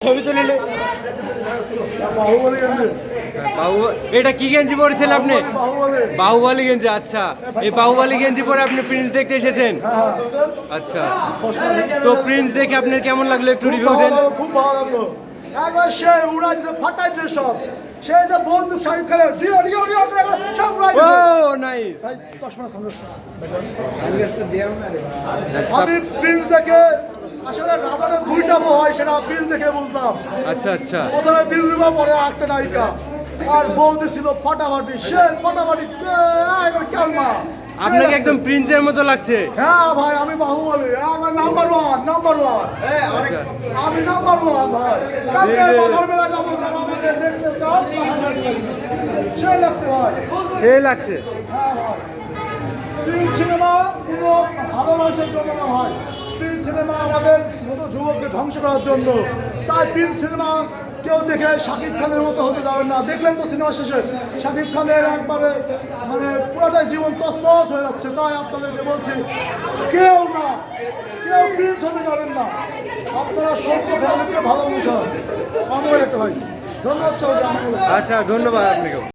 ছবি তুলে নে। এটা কি গেঞ্জি পরেছেন আপনি? বাহুবলী গেঞ্জি। আচ্ছা, এই বাহুবলী গেঞ্জি পরে আপনি প্রিন্স দেখতে এসেছেন? আচ্ছা, তো প্রিন্স দেখে আপনার কেমন লাগলো একটু রিভিউ দেন। খুব ভালো লাগলো, একবার সে উড়াই দিতে ফাটাই দিতে সব, সে যে বন্দুক শাহিদ খানে ডিও ডিও ডিও সব উড়াই দিতে। ও নাইস। আমি প্রিন্স দেখে আসলে রাজারের দুইটা বউ হয়, সেটা প্রিন্স দেখে বুঝলাম। আচ্ছা আচ্ছা, প্রথমে দিলরুবা, পরে একটা নায়িকা, আর বৌদি ছিল ফাটাফাটি, সে ফাটাফাটি কেমন। আপনাকে একদম প্রিন্সের মতো লাগছে। হ্যাঁ ভাই, আমি বাহুবলী আমার নাম্বার ওয়ান, নাম্বার ওয়ান। আমি নাম্বার ওয়ান ভাই। কালকে বাজার মেলা যাবো, যারা আমাকে দেখতে চাও সে লাগছে ভাই, সেই লাগছে। হ্যাঁ ভাই। প্রিন্স সিনেমা কোনো ভালো মানুষের জন্য না ভাই, প্রিন্স সিনেমা আমাদের মতো যুবকদের ধ্বংস করার জন্য। তাই প্রিন্স সিনেমা কেউ দেখে শাকিব খানের মতো হতে যাবেন না। দেখলেন তো সিনেমা শেষে শাকিব খানের একবারে মানে পুরোটাই জীবন তছনছ হয়ে যাচ্ছে। তাই আপনাদেরকে বলছি, কেউ না, কেউ প্রিন্স হতে যাবেন না। আপনারা সত্য ফ্যামিলিকে ভালো মানুষ হন। আমার একটা ভাই, ধন্যবাদ সবাইকে। আচ্ছা, ধন্যবাদ আপনাকে।